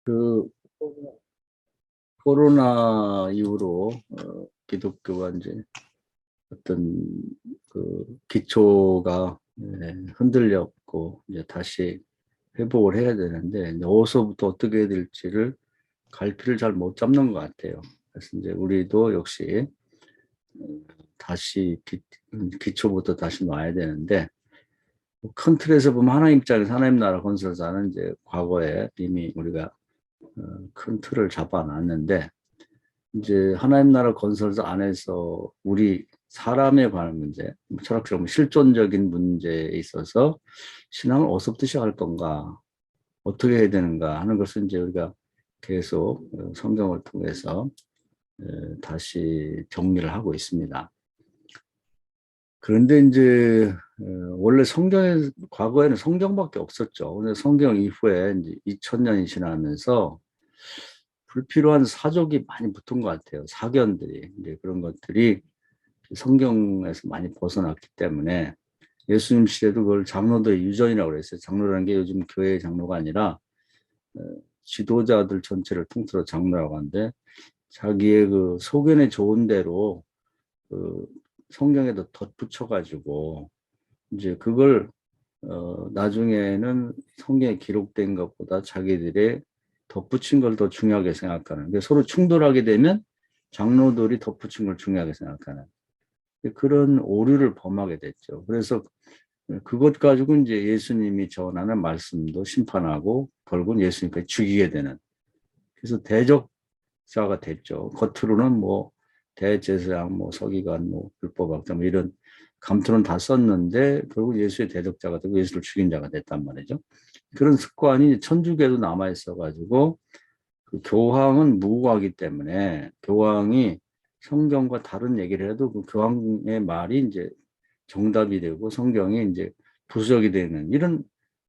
그 코로나 이후로 기독교가 이제 어떤 그 기초가 흔들렸고 이제 다시 회복을 해야 되는데 이제 어디서부터 어떻게 해야 될지를 갈피를 잘 못 잡는 것 같아요. 그래서 이제 우리도 역시 다시 기초부터 다시 놔야 되는데 큰 틀에서 보면 하나님 입장에서 하나님 나라 건설사는 이제 과거에 이미 우리가 큰 틀을 잡아놨는데 이제 하나님 나라 건설사 안에서 우리 사람에 관한 문제, 철학적으로 실존적인 문제에 있어서 신앙을 어디서부터 시작할 건가, 어떻게 해야 되는가 하는 것을 이제 우리가 계속 성경을 통해서 다시 정리를 하고 있습니다. 그런데 이제 원래 성경에 과거에는 성경밖에 없었죠. 근데 성경 이후에 이제 2000년이 지나면서 불필요한 사족이 많이 붙은 것 같아요. 사견들이 이제 그런 것들이 성경에서 많이 벗어났기 때문에 예수님 시대도 그걸 장로들의 유전이라고 그랬어요. 장로라는 게 요즘 교회의 장로가 아니라 지도자들 전체를 통틀어 장로라고 하는데 자기의 그 소견에 좋은 대로 그 성경에도 덧붙여가지고 이제 그걸 나중에는 성경에 기록된 것보다 자기들의 덧붙인 걸 더 중요하게 생각하는. 서로 충돌하게 되면 장로들이 덧붙인 걸 중요하게 생각하는 그런 오류를 범하게 됐죠. 그래서 그것 가지고 이제 예수님이 전하는 말씀도 심판하고 결국은 예수님까지 죽이게 되는. 그래서 대적자가 됐죠. 겉으로는 뭐 대제사장, 뭐 서기관, 뭐 율법학자 뭐 이런 감투는 다 썼는데 결국 예수의 대적자가 되고 예수를 죽인 자가 됐단 말이죠. 그런 습관이 천주교에도 남아 있어가지고 그 교황은 무고하기 때문에 교황이 성경과 다른 얘기를 해도 그 교황의 말이 이제 정답이 되고 성경이 이제 부수적이 되는 이런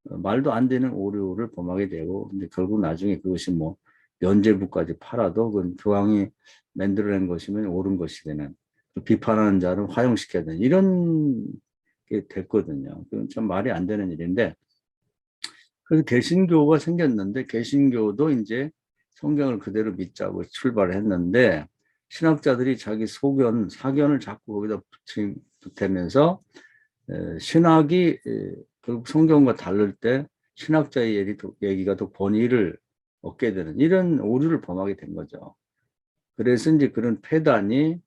말도 안 되는 오류를 범하게 되고 이제 결국 나중에 그것이 뭐 면죄부까지 팔아도 그건 교황이 만들어낸 것이면 옳은 것이 되는 비판하는 자를 화형시켜야 되는 이런 게 됐거든요. 그건 참 말이 안 되는 일인데 그래서 개신교가 생겼는데 개신교도 이제 성경을 그대로 믿자고 출발을 했는데 신학자들이 자기 소견, 사견을 자꾸 거기다 붙이면서 신학이 결국 성경과 다를 때 신학자의 얘기가 더 권위를 얻게 되는 이런 오류를 범하게 된 거죠. 그래서 이제 그런 폐단이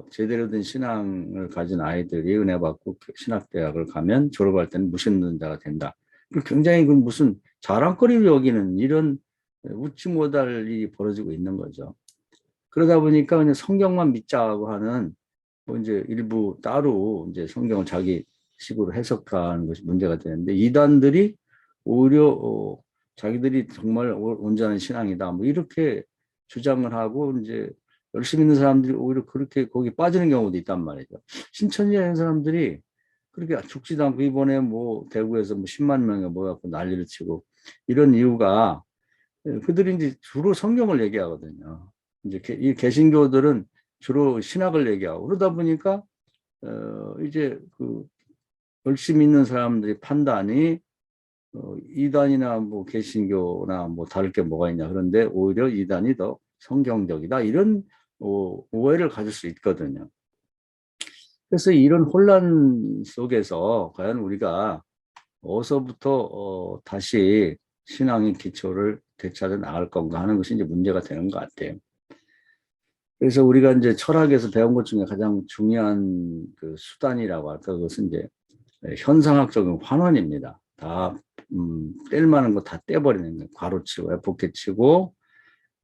제대로 된 신앙을 가진 아이들이 은혜 받고 신학대학을 가면 졸업할 때는 무신론자가 된다. 굉장히 그 무슨 자랑거리로 여기는 이런 웃지 못할 일이 벌어지고 있는 거죠. 그러다 보니까 그냥 성경만 믿자고 하는 뭐 이제 일부 따로 이제 성경을 자기 식으로 해석하는 것이 문제가 되는데 이단들이 오히려 자기들이 정말 온전한 신앙이다 뭐 이렇게 주장을 하고 이제 열심히 있는 사람들이 오히려 그렇게 거기 빠지는 경우도 있단 말이죠. 신천지에 있는 사람들이 그렇게 죽지도 않고 이번에 뭐 대구에서 뭐 10만 명이 모여갖고 난리를 치고 이런 이유가 그들이 이제 주로 성경을 얘기하거든요. 이제 이 개신교들은 주로 신학을 얘기하고 그러다 보니까 이제 그 열심히 있는 사람들이 판단이 이단이나 뭐 개신교나 뭐 다를 게 뭐가 있냐 그런데 오히려 이단이 더 성경적이다 이런 오해를 가질 수 있거든요. 그래서 이런 혼란 속에서 과연 우리가 어디서부터 다시 신앙의 기초를 되찾아 나갈 건가 하는 것이 이제 문제가 되는 것 같아요. 그래서 우리가 이제 철학에서 배운 것 중에 가장 중요한 그 수단이라고 할까 그것은 이제 현상학적인 환원입니다. 다 뗄 만한 거 다 떼버리는 거예요. 괄호치고 F케치고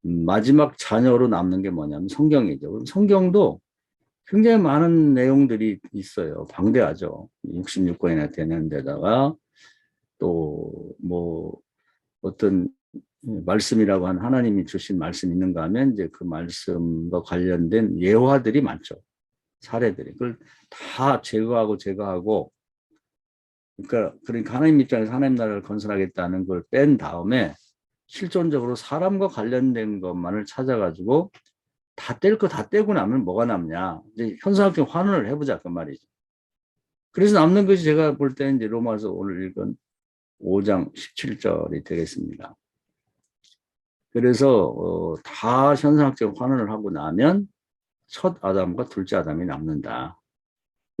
마지막 자녀로 남는 게 뭐냐면 성경이죠. 그럼 성경도 굉장히 많은 내용들이 있어요. 방대하죠. 66권이나 되는 데다가 또 뭐 어떤 말씀이라고 한 하나님이 주신 말씀 있는가 하면 이제 그 말씀과 관련된 예화들이 많죠. 사례들이. 그걸 다 제거하고 그러니까 하나님 입장에서 하나님 나라를 건설하겠다는 걸 뺀 다음에 실존적으로 사람과 관련된 것만을 찾아가지고 다 뗄 거 다 떼고 나면 뭐가 남냐. 이제 현상학적 환원을 해보자 그 말이죠. 그래서 남는 것이 제가 볼 때는 이제 로마서 오늘 읽은 5장 17절이 되겠습니다. 그래서 다 현상학적 환원을 하고 나면 첫 아담과 둘째 아담이 남는다.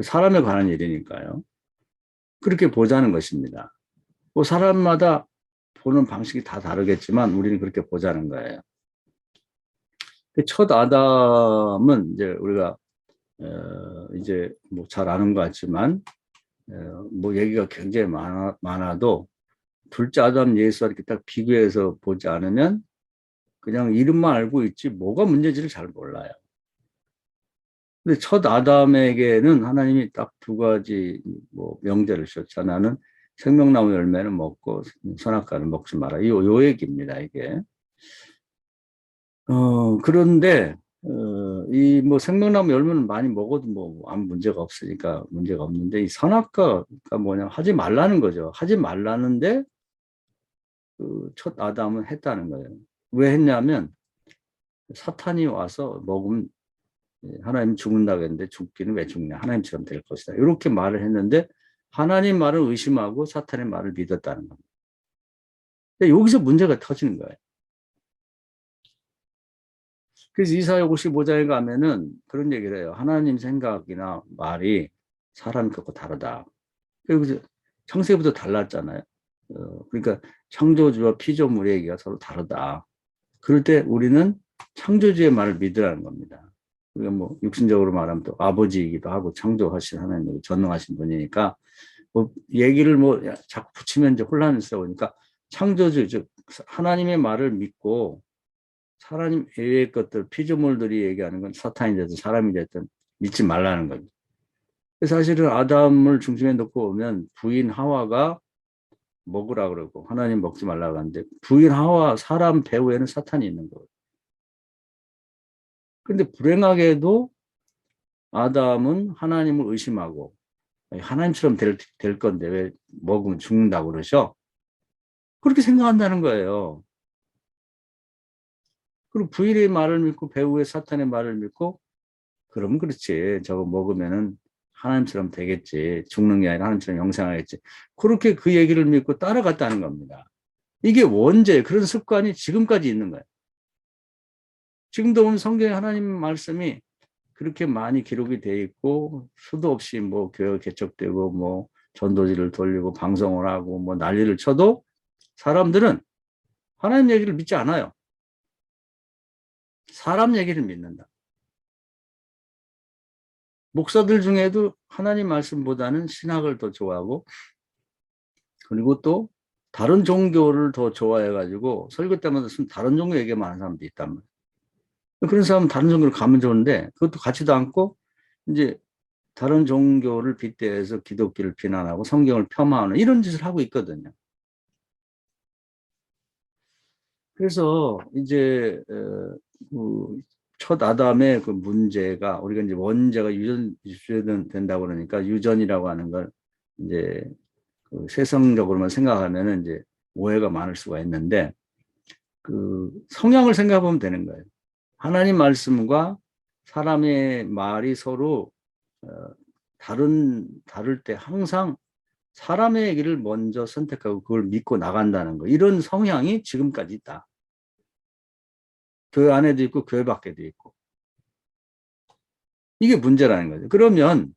사람에 관한 일이니까요. 그렇게 보자는 것입니다. 뭐 사람마다 보는 방식이 다 다르겠지만 우리는 그렇게 보자는 거예요. 첫 아담은 이제 우리가 이제 뭐 잘 아는 것 같지만 뭐 얘기가 굉장히 많아도 둘째 아담 예수와 이렇게 딱 비교해서 보지 않으면 그냥 이름만 알고 있지 뭐가 문제인지를 잘 몰라요. 근데 첫 아담에게는 하나님이 딱 두 가지 뭐 명제를 주셨죠. 나는 생명나무 열매는 먹고 선악과는 먹지 마라. 요 얘기입니다, 이게. 그런데 이 뭐 생명나무 열매는 많이 먹어도 뭐 아무 문제가 없으니까 문제가 없는데 이 선악과가 뭐냐 하지 말라는 거죠. 하지 말라는데 그 첫 아담은 했다는 거예요. 왜 했냐면 사탄이 와서 먹으면 하나님 죽는다고 했는데 죽기는 왜 죽냐? 하나님처럼 될 것이다. 이렇게 말을 했는데 하나님 말을 의심하고 사탄의 말을 믿었다는 겁니다. 근데 여기서 문제가 터지는 거예요. 그래서 이사야 55장에 가면은 그런 얘기를 해요. 하나님 생각이나 말이 사람 갖고 다르다. 그리고 창세기부터 달랐잖아요. 그러니까 창조주와 피조물의 얘기가 서로 다르다. 그럴 때 우리는 창조주의 말을 믿으라는 겁니다. 우리가 뭐 육신적으로 말하면 또 아버지이기도 하고 창조하신 하나님 전능하신 분이니까 뭐 얘기를 뭐 자꾸 붙이면 이제 혼란스러우니까 창조주 즉 하나님의 말을 믿고 하나님 외의 것들 피조물들이 얘기하는 건 사탄이 됐든 사람이 됐든 믿지 말라는 거죠. 사실은 아담을 중심에 놓고 보면 부인 하와가 먹으라 그러고 하나님 먹지 말라고 하는데 부인 하와 사람 배후에는 사탄이 있는 거예요. 그런데 불행하게도 아담은 하나님을 의심하고 하나님처럼 될 건데 왜 먹으면 죽는다고 그러셔? 그렇게 생각한다는 거예요. 그리고 부인의 말을 믿고 배후의 사탄의 말을 믿고 그러면 그렇지. 저거 먹으면은 하나님처럼 되겠지. 죽는 게 아니라 하나님처럼 영생하겠지. 그렇게 그 얘기를 믿고 따라갔다는 겁니다. 이게 원죄, 그런 습관이 지금까지 있는 거예요. 지금도 보면 성경에 하나님 말씀이 그렇게 많이 기록이 돼 있고 수도 없이 뭐 교회가 개척되고 뭐 전도지를 돌리고 방송을 하고 뭐 난리를 쳐도 사람들은 하나님 얘기를 믿지 않아요. 사람 얘기를 믿는다. 목사들 중에도 하나님 말씀보다는 신학을 더 좋아하고 그리고 또 다른 종교를 더 좋아해가지고 설교 때마다 다른 종교 얘기만 하는 사람도 있단 말이에요. 그런 사람은 다른 종교를 가면 좋은데 그것도 같지도 않고 이제 다른 종교를 빗대서 기독교를 비난하고 성경을 폄하하는 이런 짓을 하고 있거든요. 그래서 이제 첫 아담의 그 문제가 우리가 이제 원죄가 유전된다고 그러니까 유전이라고 하는 걸 이제 그 세상적으로만 생각하면은 이제 오해가 많을 수가 있는데 그 성향을 생각해 보면 되는 거예요. 하나님 말씀과 사람의 말이 서로 다를 때 항상 사람의 얘기를 먼저 선택하고 그걸 믿고 나간다는 거. 이런 성향이 지금까지 있다. 교회 안에도 있고 교회 밖에도 있고. 이게 문제라는 거죠. 그러면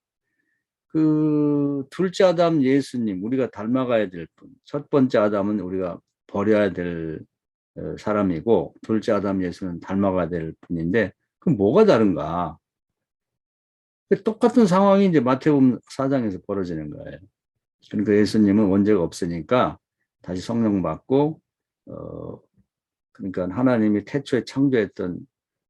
그 둘째 아담 예수님 우리가 닮아가야 될 분. 첫 번째 아담은 우리가 버려야 될 사람이고 둘째 아담 예수는 닮아가야 될 분인데 그럼 뭐가 다른가? 똑같은 상황이 이제 마태복음 4장에서 벌어지는 거예요. 그러니까 예수님은 원죄가 없으니까 다시 성령 받고 그러니까 하나님이 태초에 창조했던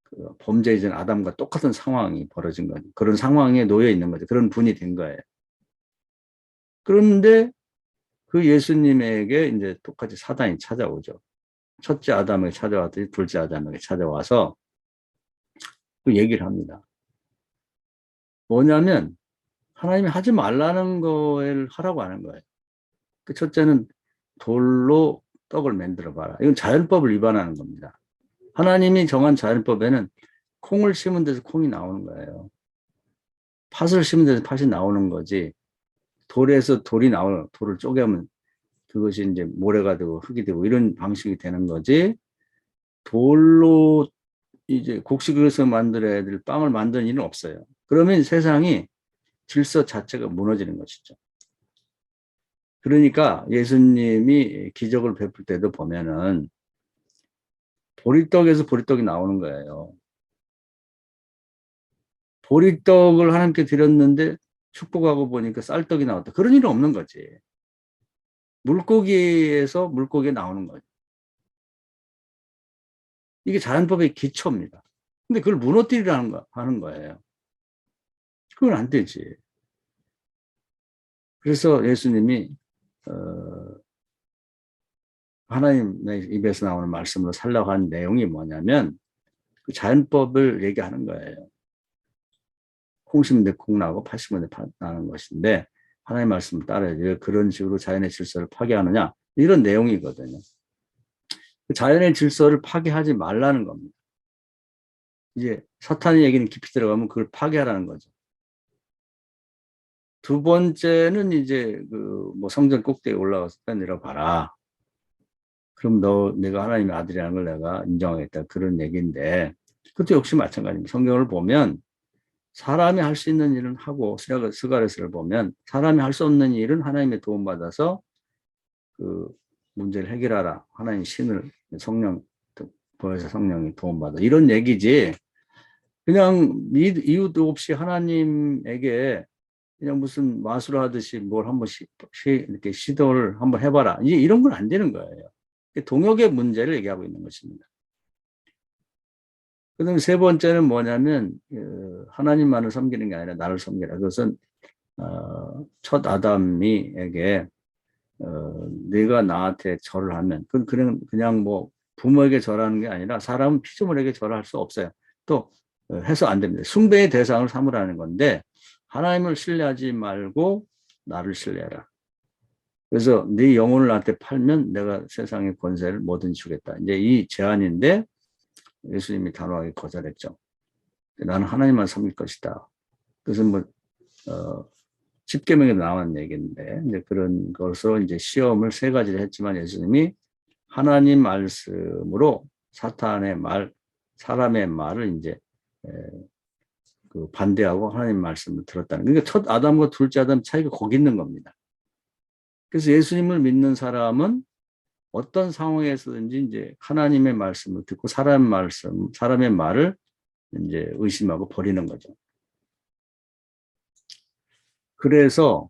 그 범죄 이전 아담과 똑같은 상황이 벌어진 거죠. 그런 상황에 놓여 있는 거죠. 그런 분이 된 거예요. 그런데 그 예수님에게 이제 똑같이 사단이 찾아오죠. 첫째 아담에게 찾아왔더니 둘째 아담에게 찾아와서 그 얘기를 합니다. 뭐냐면 하나님이 하지 말라는 걸 하라고 하는 거예요. 그 첫째는 돌로 떡을 만들어 봐라. 이건 자연법을 위반하는 겁니다. 하나님이 정한 자연법에는 콩을 심은 데서 콩이 나오는 거예요. 팥을 심은 데서 팥이 나오는 거지. 돌에서 돌을 쪼개면 그것이 이제 모래가 되고 흙이 되고 이런 방식이 되는 거지. 돌로 이제 곡식에서 만들어야 될 빵을 만드는 일은 없어요. 그러면 세상이 질서 자체가 무너지는 것이죠. 그러니까 예수님이 기적을 베풀 때도 보면은 보리떡에서 보리떡이 나오는 거예요. 보리떡을 하나님께 드렸는데 축복하고 보니까 쌀떡이 나왔다. 그런 일은 없는 거지. 물고기에서 물고기가 나오는 거죠. 이게 자연법의 기초입니다. 근데 그걸 무너뜨리라는 하는 거예요. 그건 안 되지. 그래서 예수님이 하나님의 입에서 나오는 말씀으로 살라고 한 내용이 뭐냐면 그 자연법을 얘기하는 거예요. 콩 심은 데 콩 나고 팥 심은 데 팥 나는 것인데 하나님의 말씀을 따라야지 그런 식으로 자연의 질서를 파괴하느냐 이런 내용이거든요. 그 자연의 질서를 파괴하지 말라는 겁니다. 이제 사탄의 얘기는 깊이 들어가면 그걸 파괴하라는 거죠. 두 번째는 이제 그 뭐 성전 꼭대기에 올라가서 내려봐라. 그럼 내가 하나님의 아들이라는 걸 내가 인정하겠다. 그런 얘기인데 그것도 역시 마찬가지입니다. 성경을 보면 사람이 할 수 있는 일은 하고 스가랴서를 보면 사람이 할 수 없는 일은 하나님의 도움받아서 그 문제를 해결하라. 하나님 신을 성령 보혜사 성령이 도움받아 이런 얘기지. 그냥 이유도 없이 하나님에게 그냥 무슨 마술 하듯이 뭘 한번 이렇게 시도를 한번 해봐라. 이런 건 안 되는 거예요. 동역의 문제를 얘기하고 있는 것입니다. 그 다음에 세 번째는 뭐냐면, 하나님만을 섬기는 게 아니라 나를 섬기라. 그것은, 첫 아담이에게, 네가 나한테 절을 하면, 그냥 뭐 부모에게 절하는 게 아니라 사람은 피조물에게 절할 수 없어요. 또, 해서 안 됩니다. 숭배의 대상을 삼으라는 건데, 하나님을 신뢰하지 말고 나를 신뢰해라. 그래서 네 영혼을 나한테 팔면 내가 세상의 권세를 뭐든지 주겠다. 이제 이 제안인데 예수님이 단호하게 거절했죠. 나는 하나님만 섬길 것이다. 그래서 뭐 십계명에 나온 얘기인데 이제 그런 것으로 이제 시험을 세 가지를 했지만 예수님이 하나님 말씀으로 사탄의 말, 사람의 말을 이제 그 반대하고 하나님 말씀을 들었다는. 그러니까 첫 아담과 둘째 아담 차이가 거기 있는 겁니다. 그래서 예수님을 믿는 사람은 어떤 상황에서든지 이제 하나님의 말씀을 듣고 사람의 말을 이제 의심하고 버리는 거죠. 그래서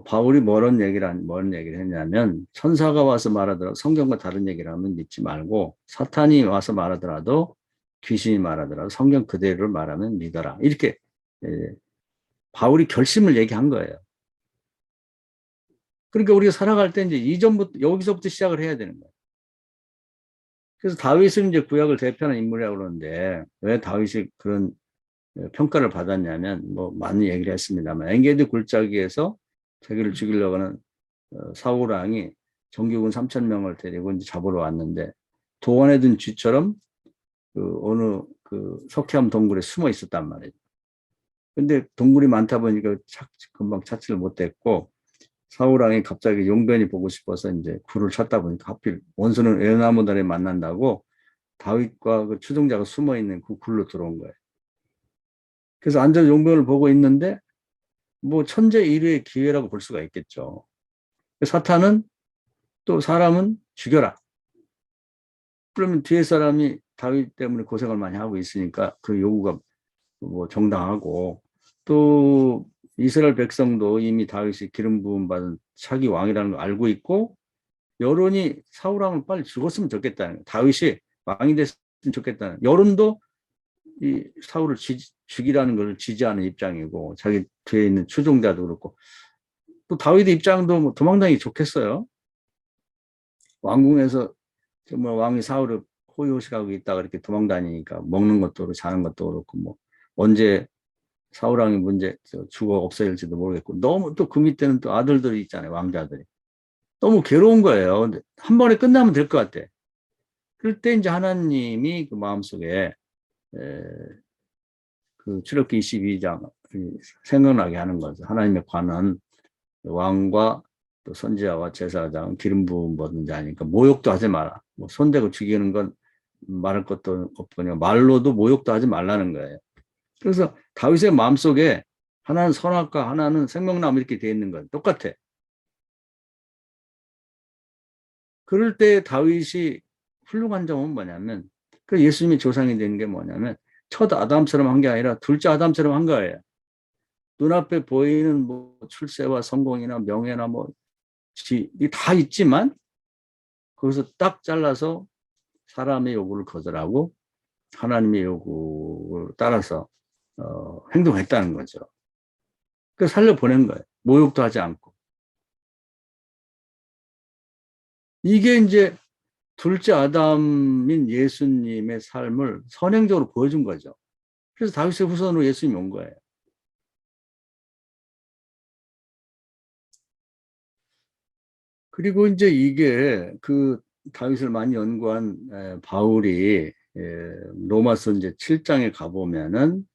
바울이 뭐런 얘기를 했냐면 천사가 와서 말하더라도 성경과 다른 얘기를 하면 믿지 말고 사탄이 와서 말하더라도 귀신이 말하더라도 성경 그대로를 말하면 믿어라. 이렇게 바울이 결심을 얘기한 거예요. 그러니까 우리가 살아갈 때 이제 이전부터 여기서부터 시작을 해야 되는 거예요. 그래서 다윗은 이제 구약을 대표하는 인물이라고 그러는데 왜 다윗이 그런 평가를 받았냐면 뭐 많은 얘기를 했습니다만 엔게디 굴짜기에서 자기를 죽이려고 하는 사울 왕이 정규군 3,000명을 데리고 이제 잡으러 왔는데 도원에 든 쥐처럼 그 어느 그 석회암 동굴에 숨어 있었단 말이에요. 근데 동굴이 많다 보니까 금방 찾지를 못했고 사울 왕이 갑자기 용변이 보고 싶어서 이제 굴을 찾다 보니까 하필 원수는 에나무단에 만난다고 다윗과 그 추종자가 숨어 있는 그 굴로 들어온 거예요. 그래서 앉아 용변을 보고 있는데 뭐 천재일의의 기회라고 볼 수가 있겠죠. 사탄은 또 사람은 죽여라. 그러면 뒤에 사람이 다윗 때문에 고생을 많이 하고 있으니까 그 요구가 뭐 정당하고 또 이스라엘 백성도 이미 다윗이 기름 부음 받은 차기 왕이라는 걸 알고 있고 여론이 사울 왕을 빨리 죽었으면 좋겠다는 거예요. 다윗이 왕이 됐으면 좋겠다는 여론도 이 사울을 죽이라는 걸 지지하는 입장이고 자기 뒤에 있는 추종자도 그렇고 또 다윗의 입장도 뭐 도망다니기 좋겠어요. 왕궁에서 정말 왕이 사울을 호의호식하고 있다가 이렇게 도망다니니까 먹는 것도 그렇고 자는 것도 그렇고 뭐 언제 사울 왕이 죽어 없어질지도 모르겠고 너무 또 그 밑에는 또 아들들이 있잖아요. 왕자들이. 너무 괴로운 거예요. 근데 한 번에 끝나면 될 것 같아. 그럴 때 이제 하나님이 그 마음속에 그 출애굽기 22장 생각나게 하는 거죠. 하나님의 관은 왕과 또 선지자와 제사장 기름 부음 받은 자니까 모욕도 하지 마라. 뭐 손대고 죽이는 건 말할 것도 없거든요. 말로도 모욕도 하지 말라는 거예요. 그래서 다윗의 마음속에 하나는 선악과 하나는 생명나무 이렇게 돼 있는 거예요. 똑같아. 그럴 때 다윗이 훌륭한 점은 뭐냐면 그 예수님이 조상이 된 게 뭐냐면 첫 아담처럼 한 게 아니라 둘째 아담처럼 한 거예요. 눈앞에 보이는 뭐 출세와 성공이나 명예나 뭐 이게 다 있지만 거기서 딱 잘라서 사람의 요구를 거절하고 하나님의 요구를 따라서 행동했다는 거죠. 그 살려보낸 거예요. 모욕도 하지 않고. 이게 이제 둘째 아담인 예수님의 삶을 선행적으로 보여준 거죠. 그래서 다윗의 후손으로 예수님이 온 거예요. 그리고 이제 이게 그 다윗을 많이 연구한 바울이 로마서 이제 7장에 가보면은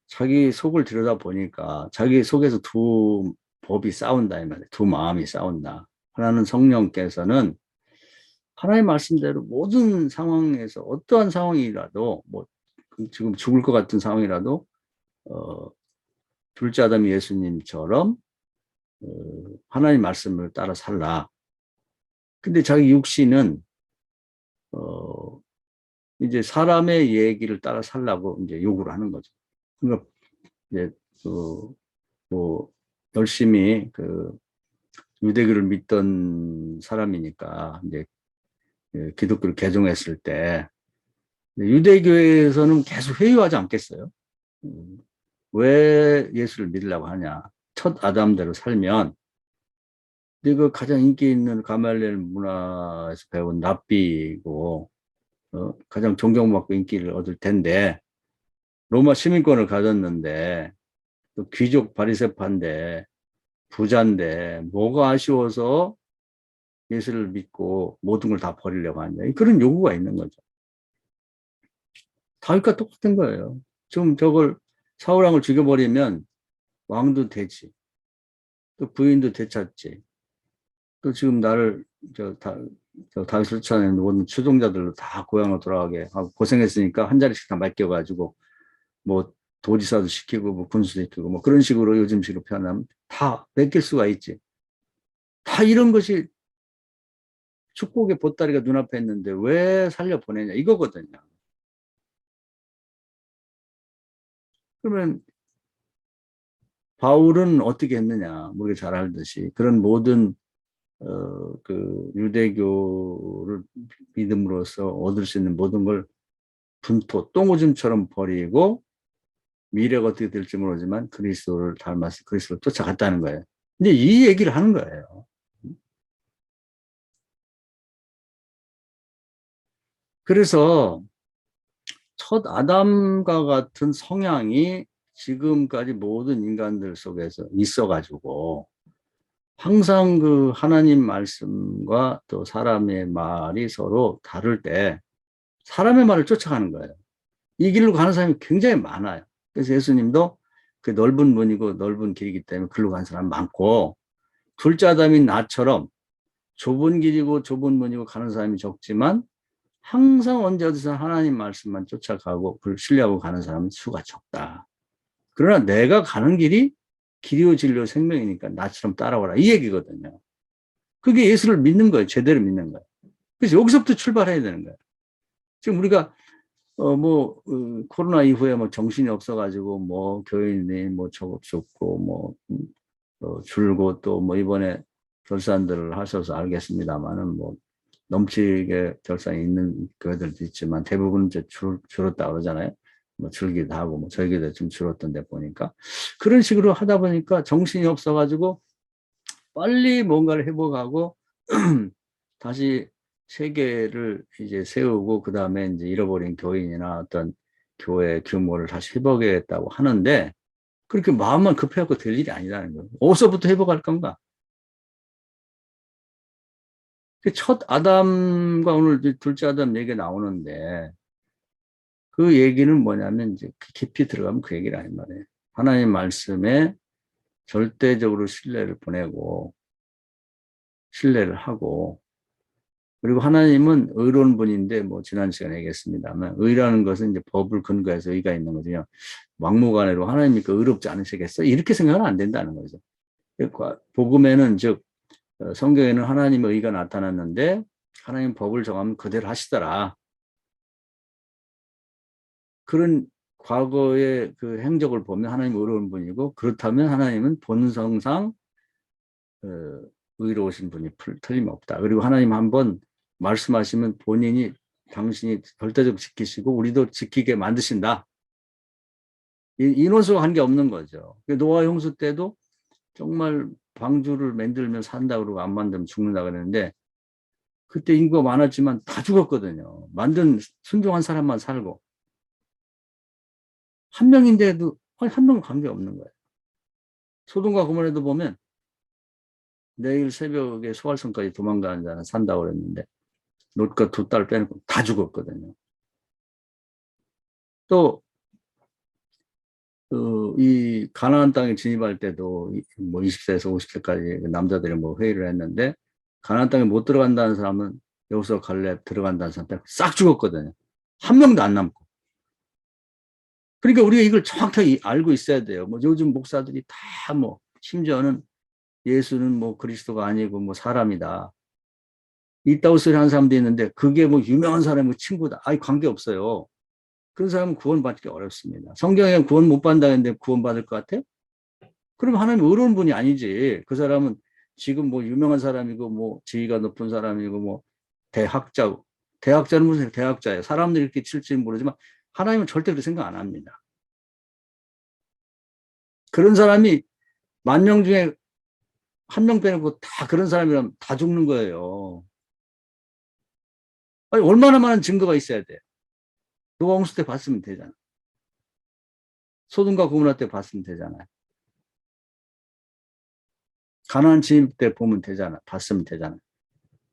자기 속을 들여다 보니까 자기 속에서 두 법이 싸운다 이 말이에요. 두 마음이 싸운다. 하나는 성령께서는 하나님 말씀대로 모든 상황에서 어떠한 상황이라도 뭐 지금 죽을 것 같은 상황이라도 어, 둘째 아담 예수님처럼 하나님 말씀을 따라 살라. 근데 자기 육신은 어, 이제 사람의 얘기를 따라 살라고 이제 요구를 하는 거죠. 그러니까 이제 뭐 열심히 유대교를 믿던 사람이니까 이제 기독교를 개종했을 때 유대교에서는 계속 회유하지 않겠어요? 음, 왜 예수를 믿으려고 하냐? 첫 아담대로 살면 그 가장 인기 있는 가말리엘 문화에서 배운 랍비고 가장 존경받고 인기를 얻을 텐데 로마 시민권을 가졌는데 또 귀족 바리새파인데 부자인데 뭐가 아쉬워서 예수를 믿고 모든 걸 다 버리려고 하냐. 그런 요구가 있는 거죠. 다윗과 똑같은 거예요. 지금 저걸 사울왕을 죽여버리면 왕도 되지. 또 부인도 되찾지. 또 지금 나를 저 다윗을 쫓아내는 모든 추종자들로 다 고향으로 돌아가게 하고 고생했으니까 한 자리씩 다 맡겨가지고 뭐 도지사도 시키고 뭐 군수도 시키고 뭐 그런 식으로 요즘식으로 표현하면 다 맡길 수가 있지. 다 이런 것이 축복의 보따리가 눈앞에 있는데 왜 살려보내냐 이거거든요. 그러면 바울은 어떻게 했느냐 우리가 잘 알듯이 그런 모든 그 유대교를 믿음으로써 얻을 수 있는 모든 걸 분토 똥오줌처럼 버리고 미래가 어떻게 될지 모르지만 그리스도를 닮아서 그리스도를 쫓아갔다는 거예요. 근데 이 얘기를 하는 거예요. 그래서 첫 아담과 같은 성향이 지금까지 모든 인간들 속에서 있어가지고 항상 그 하나님 말씀과 또 사람의 말이 서로 다를 때 사람의 말을 쫓아가는 거예요. 이 길로 가는 사람이 굉장히 많아요. 그래서 예수님도 그 넓은 문이고 넓은 길이기 때문에 글로 가는 사람 많고 둘째 아담인 나처럼 좁은 길이고 좁은 문이고 가는 사람이 적지만 항상 언제 어디서 하나님 말씀만 쫓아가고 그걸 신뢰하고 가는 사람은 수가 적다. 그러나 내가 가는 길이 길이요 진리요 생명이니까 나처럼 따라오라 이 얘기거든요. 그게 예수를 믿는 거예요. 제대로 믿는 거예요. 그래서 여기서부터 출발해야 되는 거예요. 지금 우리가 코로나 이후에 뭐 정신이 없어가지고 뭐 교인이 뭐 죽고 뭐 줄고 또 뭐 이번에 결산들을 하셔서 알겠습니다만은 뭐 넘치게 결산이 있는 교회들도 있지만 대부분 이제 줄었다 그러잖아요. 뭐 줄기도 하고 뭐 저희기도 좀 줄었던데 보니까 그런 식으로 하다 보니까 정신이 없어가지고 빨리 뭔가를 회복하고 다시 세계를 이제 세우고 그 다음에 이제 잃어버린 교인이나 어떤 교회 규모를 다시 회복해야겠다고 하는데 그렇게 마음만 급해갖고 될 일이 아니라는 거예요. 어디서부터 회복할 건가? 첫 아담과 오늘 둘째 아담 얘기 나오는데 그 얘기는 뭐냐면 이제 깊이 들어가면 그 얘기를 하는 말이에요. 하나님 말씀에 절대적으로 신뢰를 보내고 신뢰를 하고 그리고 하나님은 의로운 분인데, 뭐, 지난 시간에 얘기했습니다만, 의라는 것은 이제 법을 근거해서 의가 있는 거죠. 막무가내로 하나님이니까 의롭지 않으시겠어? 이렇게 생각은 안 된다는 거죠. 복음에는 즉, 성경에는 하나님의 의가 나타났는데, 하나님 법을 정하면 그대로 하시더라. 그런 과거의 그 행적을 보면 하나님 의로운 분이고, 그렇다면 하나님은 본성상 의로우신 분이 틀림없다. 그리고 하나님 한번 말씀하시면 본인이 당신이 절대적으로 지키시고 우리도 지키게 만드신다. 인원수가 한 게 없는 거죠. 노아 홍수 때도 정말 방주를 만들면 산다 그러고 안 만들면 죽는다 그랬는데 그때 인구가 많았지만 다 죽었거든요. 만든 순종한 사람만 살고 한 명인데도 한 명은 관계 없는 거예요. 소돔과 고모라도 보면 내일 새벽에 소활성까지 도망가는 자는 산다고 그랬는데 롯과 두 딸 빼놓고 다 죽었거든요. 또, 이 가나안 땅에 진입할 때도 뭐 20세에서 50세까지 남자들이 뭐 회의를 했는데 가나안 땅에 못 들어간다는 사람은 여호수아 갈렙 들어간다는 사람 싹 죽었거든요. 한 명도 안 남고. 그러니까 우리가 이걸 정확하게 알고 있어야 돼요. 뭐 요즘 목사들이 다 뭐 심지어는 예수는 뭐 그리스도가 아니고 뭐 사람이다. 있다고 소리 하는 사람도 있는데 그게 뭐 유명한 사람의 친구다. 아니 관계없어요. 그런 사람은 구원받기 어렵습니다. 성경에 구원 못 받는다는데 구원받을 것 같아? 그럼 하나님 의로운 분이 아니지. 그 사람은 지금 뭐 유명한 사람이고 뭐 지위가 높은 사람이고 뭐 대학자, 대학자는 무슨 대학자예요. 사람들이 이렇게 칠지는 모르지만 하나님은 절대 그렇게 생각 안 합니다. 그런 사람이 10,000명 중에 1명 빼놓고 다 그런 사람이라면 다 죽는 거예요. 아니, 얼마나 많은 증거가 있어야 돼. 노아 홍수 때 봤으면 되잖아. 소돔과 고모라 때 봤으면 되잖아요. 가나안 진입 때 보면 되잖아. 봤으면 되잖아.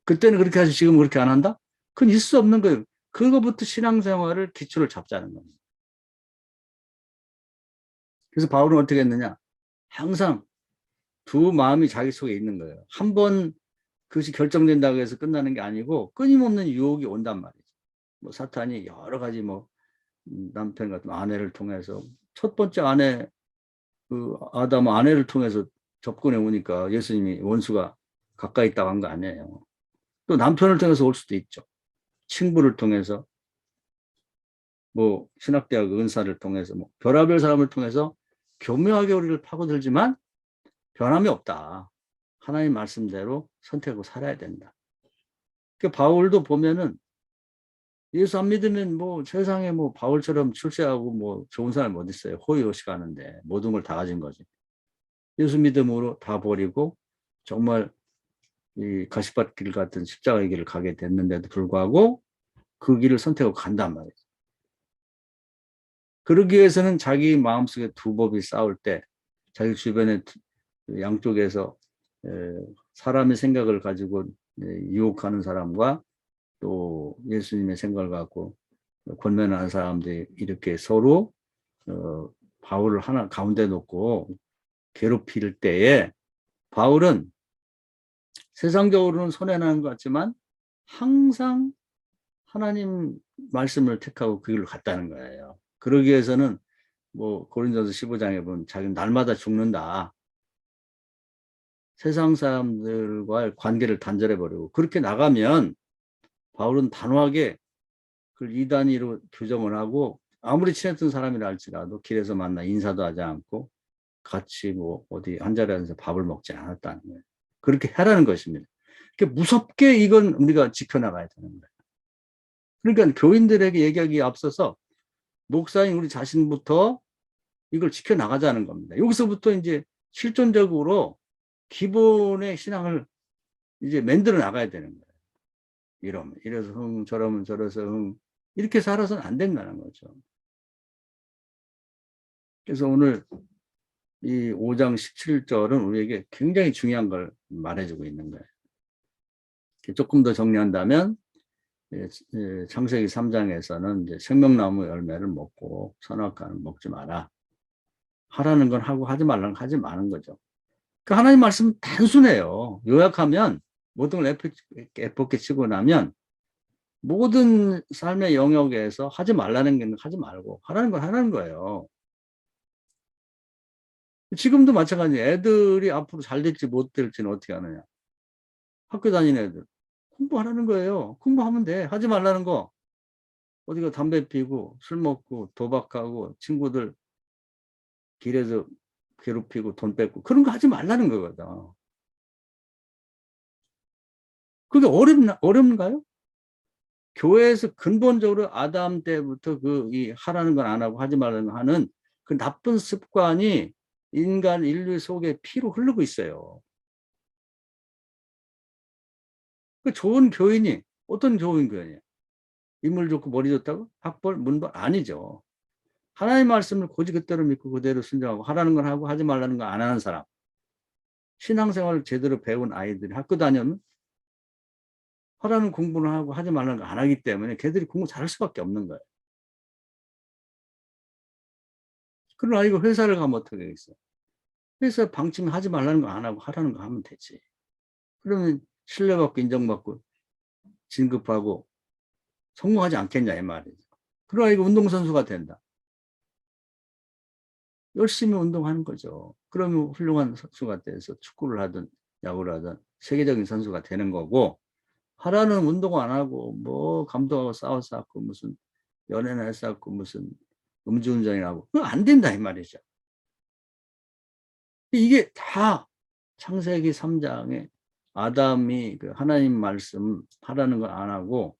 그때는 그렇게 하지 지금 그렇게 안 한다? 그건 있을 수 없는 거예요. 그거부터 신앙생활을 기초를 잡자는 겁니다. 그래서 바울은 어떻게 했느냐? 항상 두 마음이 자기 속에 있는 거예요. 한 번 그것이 결정된다고 해서 끝나는 게 아니고 끊임없는 유혹이 온단 말이죠. 뭐 사탄이 여러 가지 뭐 남편 같은 아내를 통해서 첫 번째 아내 그 아담 아내를 통해서 접근해 오니까 예수님이 원수가 가까이 있다고 한 거 아니에요. 또 남편을 통해서 올 수도 있죠. 친구를 통해서 뭐 신학대학 은사를 통해서 뭐 별의별 사람을 통해서 교묘하게 우리를 파고들지만 변함이 없다. 하나님 말씀대로 선택하고 살아야 된다. 그 바울도 보면은 예수 안 믿으면 뭐 세상에 뭐 바울처럼 출세하고 뭐 좋은 사람이 어디 있어요. 호의호식 하는데 모든 걸 다 가진 거지. 예수 믿음으로 다 버리고 정말 이 가시밭길 같은 십자가의 길을 가게 됐는데도 불구하고 그 길을 선택하고 간단 말이에요. 그러기 위해서는 자기 마음속에 두 법이 싸울 때 자기 주변에 양쪽에서 사람의 생각을 가지고 유혹하는 사람과 또 예수님의 생각을 갖고 권면하는 사람들이 이렇게 서로 바울을 하나 가운데 놓고 괴롭힐 때에 바울은 세상적으로는 손해나는 것 같지만 항상 하나님 말씀을 택하고 그 길로 갔다는 거예요. 그러기 위해서는 뭐 고린도서 15장에 보면 자기는 날마다 죽는다. 세상 사람들과의 관계를 단절해버리고 그렇게 나가면 바울은 단호하게 그걸 이단위로 규정을 하고 아무리 친했던 사람이라 할지라도 길에서 만나 인사도 하지 않고 같이 뭐 어디 한 자리에 앉아서 밥을 먹지 않았다는 거예요. 그렇게 해라는 것입니다. 무섭게 이건 우리가 지켜나가야 되는 거예요. 그러니까 교인들에게 얘기하기에 앞서서 목사인 우리 자신부터 이걸 지켜나가자는 겁니다. 여기서부터 이제 실존적으로 기본의 신앙을 이제 만들어 나가야 되는 거예요. 이래서 저러면 저래서 이렇게 살아서는 안 된다는 거죠. 그래서 오늘 이 5장 17절은 우리에게 굉장히 중요한 걸 말해주고 있는 거예요. 조금 더 정리한다면 창세기 3장에서는 이제 생명나무 열매를 먹고 선악과는 먹지 마라. 하라는 건 하고 하지 말라는 건 하지 마는 거죠. 그러니까 하나님 말씀은 단순해요. 요약하면 모든 걸 애폭게 치고 나면 모든 삶의 영역에서 하지 말라는 게 하지 말고 하라는 건 하라는 거예요. 지금도 마찬가지예요. 애들이 앞으로 잘 될지 못 될지는 어떻게 하느냐. 학교 다니는 애들. 공부하라는 거예요. 공부하면 돼. 하지 말라는 거. 어디가 담배 피고 술 먹고 도박하고 친구들 길에서 괴롭히고 돈 뺏고 그런 거 하지 말라는 거거든. 그게 어렵나요? 교회에서 근본적으로 아담 때부터 이 하라는 건 안 하고 하지 말라는 거 하는 그 나쁜 습관이 인간 인류 속에 피로 흐르고 있어요. 그 좋은 교인이 어떤 좋은 교인이에요? 인물 좋고 머리 좋다고? 학벌, 문벌? 아니죠. 하나님의 말씀을 고지 그대로 믿고 그대로 순종하고 하라는 건 하고 하지 말라는 건 안 하는 사람. 신앙생활을 제대로 배운 아이들이 학교 다니면 하라는 공부를 하고 하지 말라는 거 안 하기 때문에 걔들이 공부 잘할 수밖에 없는 거예요. 그런 아이가 회사를 가면 어떻게 되겠어요? 회사 방침 하지 말라는 거 안 하고 하라는 거 하면 되지. 그러면 신뢰받고 인정받고 진급하고 성공하지 않겠냐 이 말이죠. 그런 아이가 운동선수가 된다. 열심히 운동하는 거죠. 그러면 훌륭한 선수가 돼서 축구를 하든 야구를 하든 세계적인 선수가 되는 거고 하라는 운동 안 하고 뭐 감독하고 싸워서 무슨 연애나 해서 무슨 음주운전이라고 그거 안 된다 이 말이죠. 이게 다 창세기 3장에 아담이 그 하나님 말씀 하라는 걸 안 하고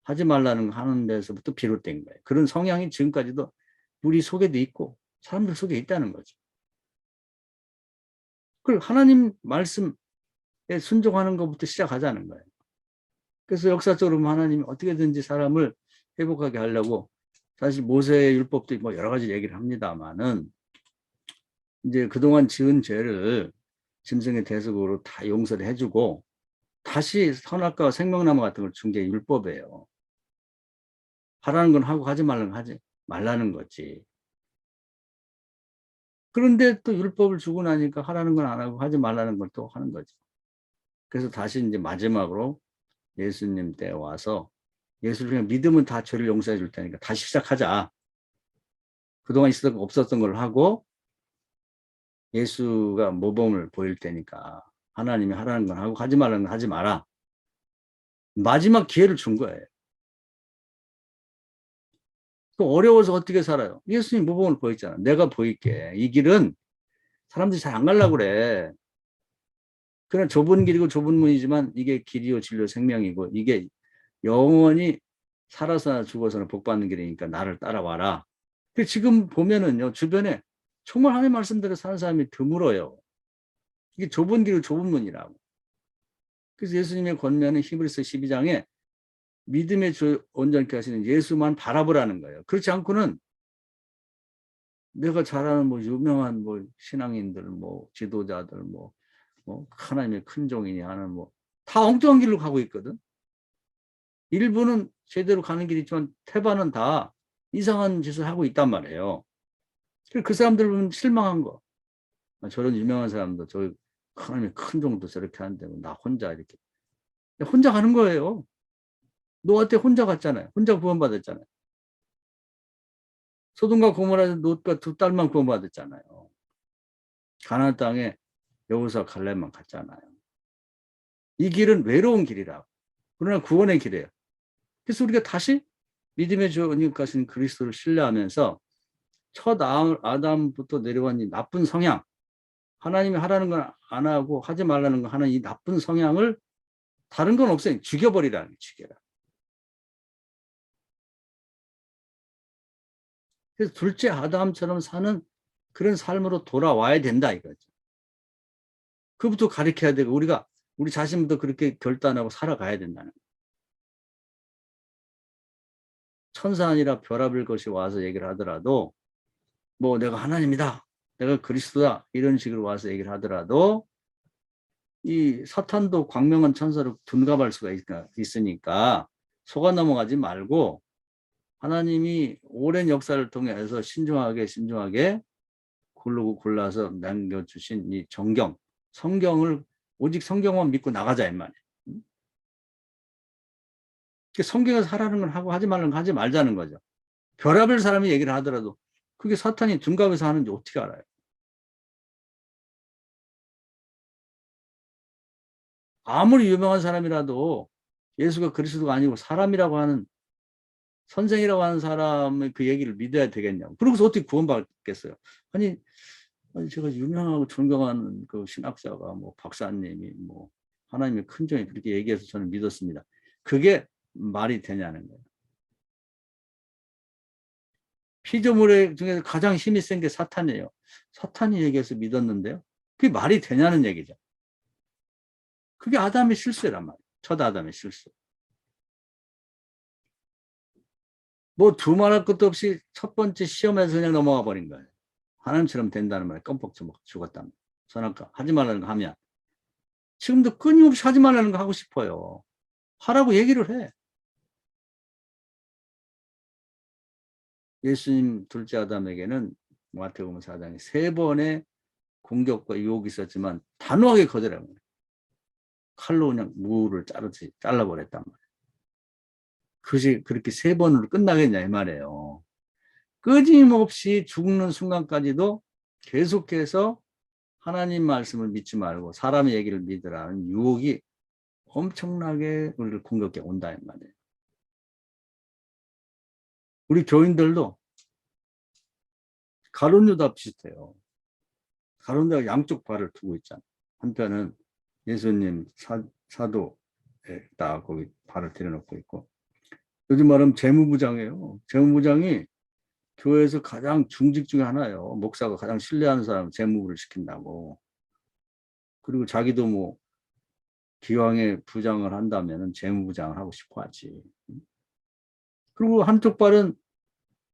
하지 말라는 거 하는 데서부터 비롯된 거예요. 그런 성향이 지금까지도 우리 속에도 있고 사람들 속에 있다는 거죠. 그걸 하나님 말씀에 순종하는 것부터 시작하자는 거예요. 그래서 역사적으로 하나님이 어떻게든지 사람을 회복하게 하려고 사실 모세의 율법도 뭐 여러 가지 얘기를 합니다만은 이제 그동안 지은 죄를 짐승의 대속으로 다 용서를 해주고 다시 선악과와 생명나무 같은 걸 준 게 율법이에요. 하라는 건 하고 하지 말라는 건 하지 말라는 거지. 그런데 또 율법을 주고 나니까 하라는 건 안 하고 하지 말라는 걸 또 하는 거지. 그래서 다시 이제 마지막으로 예수님 때 와서 예수를 그냥 믿으면 다 죄를 용서해 줄 테니까 다시 시작하자. 그동안 없었던 걸 하고 예수가 모범을 보일 테니까 하나님이 하라는 건 하고 하지 말라는 건 하지 마라. 마지막 기회를 준 거예요. 어려워서 어떻게 살아요? 예수님 모범을 보였잖아. 내가 보일게. 이 길은 사람들이 잘 안 가려고 그래. 그냥 좁은 길이고 좁은 문이지만 이게 길이요 진리요 생명이고 이게 영원히 살아서나 죽어서나 복 받는 길이니까 나를 따라와라. 지금 보면은요 주변에 정말 하나님 말씀대로 사는 사람이 드물어요. 이게 좁은 길이고 좁은 문이라고. 그래서 예수님의 권면은 히브리서 12장에 믿음의 주 온전케 하시는 예수만 바라보라는 거예요. 그렇지 않고는 내가 잘 아는 뭐 유명한 뭐 신앙인들 뭐 지도자들 뭐 하나님의 큰 종이니 하는 뭐 다 엉뚱한 길로 가고 있거든. 일부는 제대로 가는 길이 있지만 태반은 다 이상한 짓을 하고 있단 말이에요. 그 사람들 보면 실망한 거. 저런 유명한 사람도 저 하나님의 큰 종도 저렇게 하는데 나 혼자 이렇게 혼자 가는 거예요. 노아때 혼자 갔잖아요. 혼자 구원받았잖아요. 소돔과 고모라에서 롯과 두 딸만 구원받았잖아요. 가나안 땅에 여호수아 갈렙만 갔잖아요. 이 길은 외로운 길이라고. 그러나 구원의 길이에요. 그래서 우리가 다시 믿음의 주님까지는 그리스도를 신뢰하면서 첫 아담부터 내려온 이 나쁜 성향, 하나님이 하라는 건 안 하고 하지 말라는 거 하는 이 나쁜 성향을 다른 건 없어요. 죽여버리라는 게 죽여라. 그래서 둘째 아담처럼 사는 그런 삶으로 돌아와야 된다 이거죠. 그부터 가르쳐야 되고 우리 자신부터 그렇게 결단하고 살아가야 된다는 거예요. 천사 아니라 별아별 것이 와서 얘기를 하더라도 뭐 내가 하나님이다. 내가 그리스도다. 이런 식으로 와서 얘기를 하더라도 이 사탄도 광명한 천사로 둔갑할 수가 있으니까 속아 넘어가지 말고 하나님이 오랜 역사를 통해서 신중하게 골라서 남겨주신 이 성경을 오직 성경만 믿고 나가자 이 말이에요. 성경에서 하라는 건 하고 하지 말라는 건 하지 말자는 거죠. 별의별 사람이 얘기를 하더라도 그게 사탄이 둔갑해서 하는지 어떻게 알아요? 아무리 유명한 사람이라도 예수가 그리스도가 아니고 사람이라고 하는 선생이라고 하는 사람의 그 얘기를 믿어야 되겠냐고. 그러고서 어떻게 구원받겠어요? 아니, 제가 유명하고 존경하는 그 신학자가 뭐 박사님이 뭐 하나님의 큰 종이 그렇게 얘기해서 저는 믿었습니다. 그게 말이 되냐는 거예요. 피조물 중에서 가장 힘이 센 게 사탄이에요. 사탄이 얘기해서 믿었는데요. 그게 말이 되냐는 얘기죠. 그게 아담의 실수란 말이에요. 첫 아담의 실수. 뭐 두말할 것도 없이 첫 번째 시험에서 그냥 넘어가 버린 거예요. 하나님처럼 된다는 말에 껌뻑 죽었다는 거예요. 선악과 하지 말라는 거 하면 지금도 끊임없이 하지 말라는 거 하고 싶어요. 하라고 얘기를 해. 예수님 둘째 아담에게는 마태복음 4장에 3번의 공격과 유혹이 있었지만 단호하게 거절한 거예요. 칼로 그냥 무를 잘라버렸단 말이에요. 그것이 그렇게 3번으로 끝나겠냐 이 말이에요. 끊임없이 죽는 순간까지도 계속해서 하나님 말씀을 믿지 말고 사람의 얘기를 믿으라는 유혹이 엄청나게 우리를 공격해 온다 이 말이에요. 우리 교인들도 가룟유다 비슷해요. 가룟유다가 양쪽 발을 두고 있잖아요. 한편은 예수님 사도에 딱 거기 발을 들여놓고 있고, 요즘 말하면 재무부장이에요. 재무부장이 교회에서 가장 중직 중에 하나예요. 목사가 가장 신뢰하는 사람 재무부를 시킨다고. 그리고 자기도 뭐 기왕에 부장을 한다면 재무부장을 하고 싶어 하지. 그리고 한쪽 발은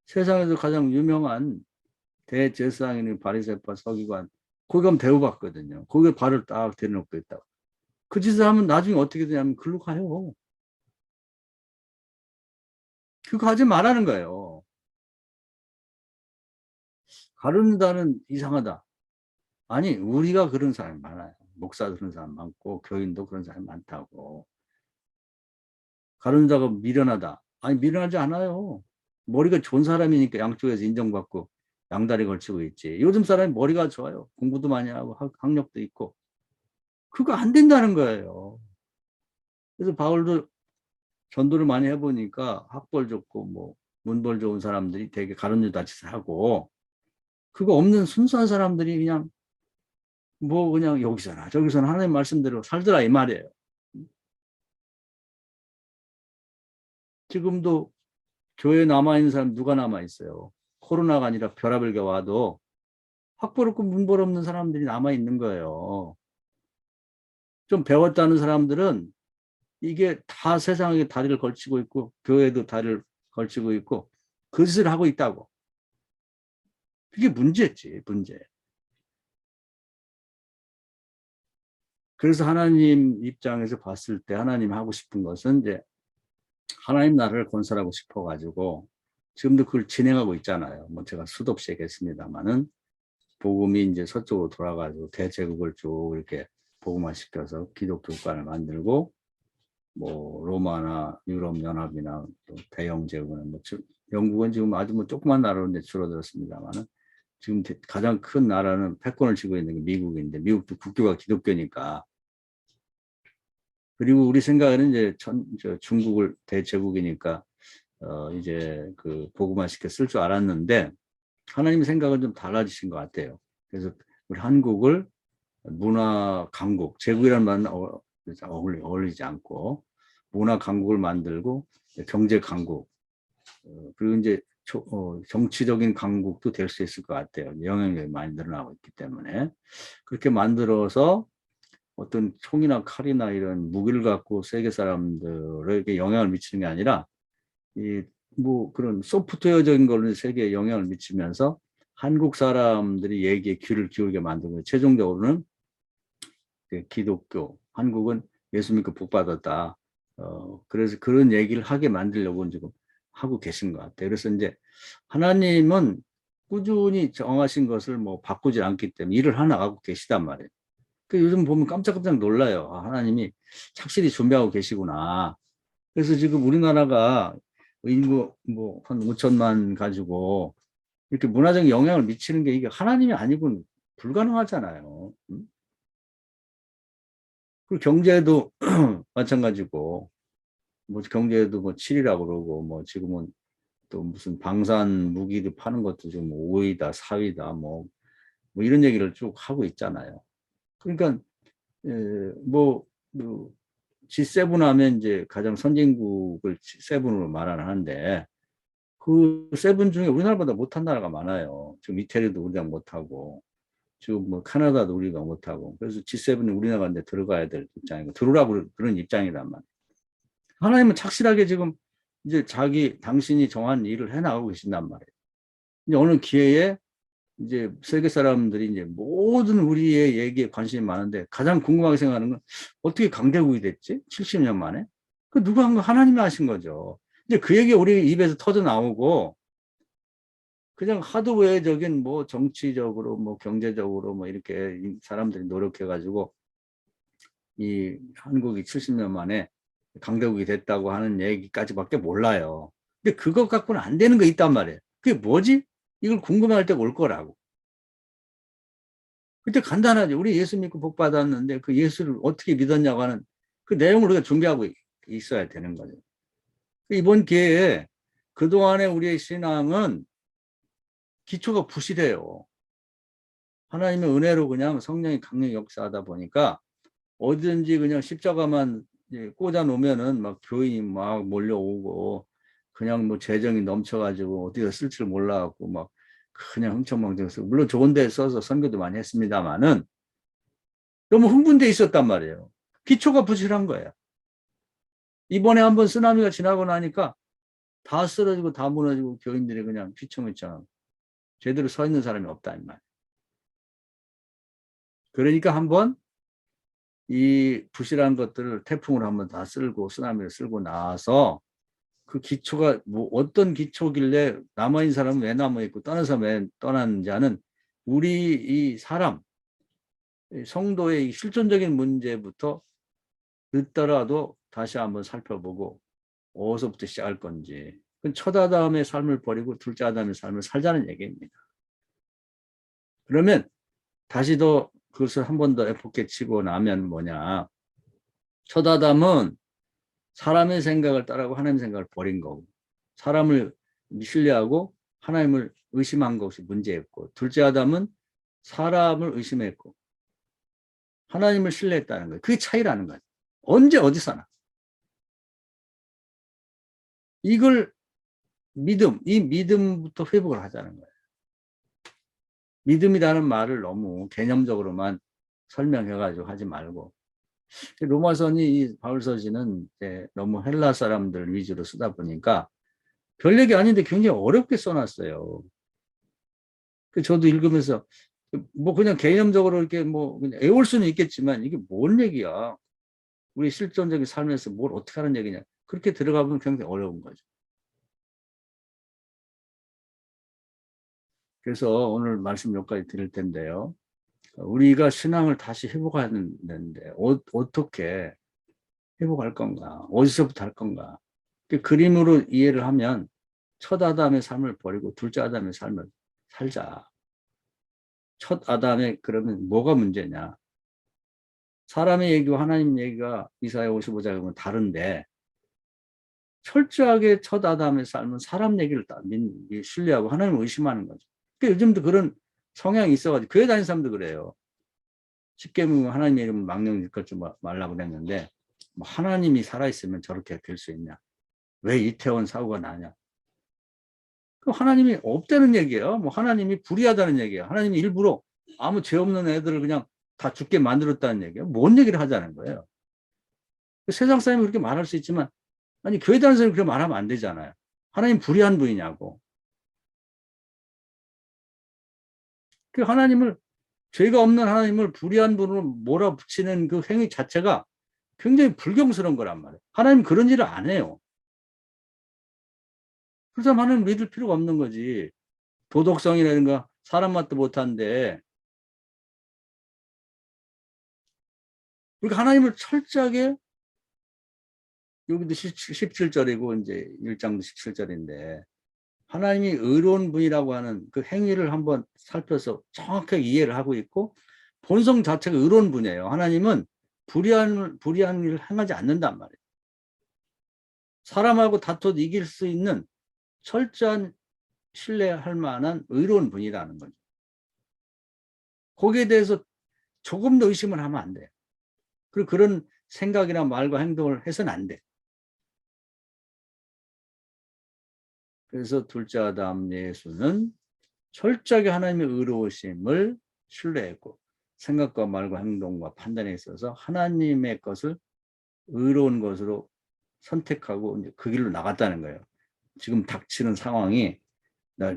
세상에서 가장 유명한 대제사장인 바리새파 서기관, 거기 가면 대우받거든요. 거기에 발을 딱 대놓고 있다고. 그 짓을 하면 나중에 어떻게 되냐면 글로 가요. 그거 하지 말라는 거예요. 가룟유다는 이상하다. 아니, 우리가 그런 사람이 많아요. 목사도 그런 사람 많고 교인도 그런 사람이 많다고. 가룟유다가 미련하다. 아니, 미련하지 않아요. 머리가 좋은 사람이니까 양쪽에서 인정받고 양다리 걸치고 있지. 요즘 사람이 머리가 좋아요. 공부도 많이 하고 학력도 있고. 그거 안 된다는 거예요. 그래서 바울도 전도를 많이 해보니까 학벌 좋고 뭐 문벌 좋은 사람들이 되게 가룟유다 짓을 하고, 그거 없는 순수한 사람들이 그냥 뭐 그냥 여기서나 저기서나 하나님 말씀대로 살더라 이 말이에요. 지금도 교회에 남아있는 사람 누가 남아있어요? 코로나가 아니라 별하별게 와도 학벌 없고 문벌 없는 사람들이 남아있는 거예요. 좀 배웠다는 사람들은 이게 다 세상에 다리를 걸치고 있고 교회도 다리를 걸치고 있고 그 짓을 하고 있다고. 그게 문제지, 문제. 그래서 하나님 입장에서 봤을 때 하나님 하고 싶은 것은 이제 하나님 나라를 건설하고 싶어가지고 지금도 그걸 진행하고 있잖아요. 뭐 제가 수도 없이 얘기했습니다만은 복음이 이제 서쪽으로 돌아가지고 대제국을 쭉 이렇게 복음화시켜서 기독교 국가를 만들고 뭐 로마나 유럽 연합이나 또 대영 제국은 뭐 영국은 지금 아주 뭐 조그만 나라로 이제 줄어들었습니다만은 지금 가장 큰 나라는 패권을 쥐고 있는 게 미국인데 미국도 국교가 기독교니까. 그리고 우리 생각에는 이제 중국을 대제국이니까 이제 그 복음화시켜 쓸 줄 알았는데 하나님 생각은 좀 달라지신 것 같아요. 그래서 우리 한국을 문화 강국, 제국이라는 말은 어울리지 않고 문화 강국을 만들고 경제 강국, 그리고 이제 정치적인 강국도 될 수 있을 것 같아요. 영향력이 많이 늘어나고 있기 때문에 그렇게 만들어서 어떤 총이나 칼이나 이런 무기를 갖고 세계 사람들에게 영향을 미치는 게 아니라 이 뭐 그런 소프트웨어적인 걸로 세계에 영향을 미치면서 한국 사람들이 얘기에 귀를 기울게 만들고, 최종적으로는 기독교, 한국은 예수 믿고 복 받았다. 그래서 그런 얘기를 하게 만들려고 지금 하고 계신 것 같아요. 그래서 이제 하나님은 꾸준히 정하신 것을 뭐 바꾸지 않기 때문에 일을 하나가고 계시단 말이에요. 그, 요즘 보면 깜짝깜짝 놀라요. 아, 하나님이 착실히 준비하고 계시구나. 그래서 지금 우리나라가 인구 뭐 한 5천만 가지고 이렇게 문화적 영향을 미치는 게 이게 하나님이 아니고는 불가능하잖아요. 그리고 경제도 마찬가지고 뭐 경제도 뭐 7이라고 그러고 뭐 지금은 또 무슨 방산 무기를 파는 것도 지금 5위다 4위다 뭐 이런 얘기를 쭉 하고 있잖아요. 그러니까 뭐 G7 하면 이제 가장 선진국을 G7으로 말하는데 그 세븐 중에 우리나라보다 못한 나라가 많아요. 지금 이태리도 우리가 못하고 지금 뭐 카나다도 우리가 못하고 그래서 G7이 우리나라가 이제 들어가야 될 입장이고 들어오라고 그런 입장이란 말이에요. 하나님은 착실하게 지금 이제 당신이 정한 일을 해나가고 계신단 말이에요. 이제 어느 기회에 이제 세계 사람들이 이제 모든 우리의 얘기에 관심이 많은데 가장 궁금하게 생각하는 건 어떻게 강대국이 됐지? 70년 만에? 그 누가 한 거 하나님이 하신 거죠. 이제 그 얘기 우리 입에서 터져 나오고 그냥 하드웨어적인 뭐 정치적으로 뭐 경제적으로 뭐 이렇게 사람들이 노력해가지고 이 한국이 70년 만에 강대국이 됐다고 하는 얘기까지밖에 몰라요. 근데 그것 갖고는 안 되는 거 있단 말이에요. 그게 뭐지? 이걸 궁금할 때가 올 거라고. 그때 간단하죠. 우리 예수 믿고 복 받았는데 그 예수를 어떻게 믿었냐고 하는 그 내용을 우리가 준비하고 있어야 되는 거죠. 이번 기회에 그동안의 우리의 신앙은 기초가 부실해요. 하나님의 은혜로 그냥 성령이 강력히 역사하다 보니까 어디든지 그냥 십자가만 꽂아 놓으면은 막 교인이 막 몰려오고 그냥 뭐 재정이 넘쳐가지고 어디서 쓸 줄 몰라갖고 막 그냥 흥청망청 쓰고 물론 좋은 데 써서 선교도 많이 했습니다만은 너무 흥분돼 있었단 말이에요. 기초가 부실한 거예요. 이번에 한번 쓰나미가 지나고 나니까 다 쓰러지고 다 무너지고 교인들이 그냥 휘청휘청 제대로 서 있는 사람이 없다 이 말. 그러니까 한번 이 부실한 것들을 태풍으로 한번 다 쓸고 쓰나미를 쓸고 나서 그 기초가 뭐 어떤 기초길래 남아있는 사람은 왜 남아있고 떠난 사람은 왜 떠났는지 하는 우리 이 사람 성도의 실존적인 문제부터 늦더라도 다시 한번 살펴보고 어디서부터 시작할 건지 첫 아담의 삶을 버리고 둘째 아담의 삶을 살자는 얘기입니다. 그러면 다시 더 그것을 한 번 더 에포케 치고 나면 뭐냐 첫 아담은 사람의 생각을 따르고 하나님의 생각을 버린 거고 사람을 신뢰하고 하나님을 의심한 것이 문제였고 둘째 아담은 사람을 의심했고 하나님을 신뢰했다는 거예요. 그게 차이라는 거예요. 언제 어디서나. 이걸 이 믿음부터 회복을 하자는 거예요. 믿음이라는 말을 너무 개념적으로만 설명해가지고 하지 말고 로마서니 이 바울서지는 너무 헬라 사람들 위주로 쓰다 보니까 별 얘기 아닌데 굉장히 어렵게 써놨어요. 저도 읽으면서 뭐 그냥 개념적으로 이렇게 뭐 그냥 애올 수는 있겠지만 이게 뭔 얘기야? 우리 실존적인 삶에서 뭘 어떻게 하는 얘기냐? 그렇게 들어가 보면 굉장히 어려운 거죠. 그래서 오늘 말씀 몇 가지 드릴 텐데요. 우리가 신앙을 다시 회복하는데 어떻게 회복할 건가? 어디서부터 할 건가? 그 그림으로 이해를 하면 첫 아담의 삶을 버리고 둘째 아담의 삶을 살자. 첫 아담의 그러면 뭐가 문제냐? 사람의 얘기와 하나님 얘기가 이사야 55장에 보면 다른데 철저하게 첫 아담의 삶은 사람 얘기를 신뢰하고 하나님을 의심하는 거죠. 그러니까 요즘도 그런 성향이 있어가지고 교회 다니는 사람도 그래요. 십계명 하나님의 이름을 망령 일컫지 말라고 그랬는데 뭐 하나님이 살아있으면 저렇게 될 수 있냐? 왜 이태원 사고가 나냐? 그 하나님이 없다는 얘기예요. 뭐 하나님이 불의하다는 얘기예요. 하나님이 일부러 아무 죄 없는 애들을 그냥 다 죽게 만들었다는 얘기예요. 뭔 얘기를 하자는 거예요. 세상 사람이 그렇게 말할 수 있지만 아니 교회 다니는 사람이 그렇게 말하면 안 되잖아요. 하나님 불의한 분이냐고. 그 하나님을 죄가 없는 하나님을 불의한 분으로 몰아붙이는 그 행위 자체가 굉장히 불경스러운 거란 말이에요. 하나님 그런 일을 안 해요. 그래서 하나님 믿을 필요가 없는 거지. 도덕성이라든가 사람 맛도 못하는데 그러니까 하나님을 철저하게 여기도 17절이고 이제 1장도 17절인데 하나님이 의로운 분이라고 하는 그 행위를 한번 살펴서 정확하게 이해를 하고 있고 본성 자체가 의로운 분이에요. 하나님은 불의한 일을 행하지 않는단 말이에요. 사람하고 다퉈도 이길 수 있는 철저한 신뢰할 만한 의로운 분이라는 거죠. 거기에 대해서 조금 더 의심을 하면 안 돼요. 그리고 그런 생각이나 말과 행동을 해서는 안 돼. 그래서 둘째 아담 예수는 철저하게 하나님의 의로우심을 신뢰했고 생각과 말과 행동과 판단에 있어서 하나님의 것을 의로운 것으로 선택하고 이제 그 길로 나갔다는 거예요. 지금 닥치는 상황이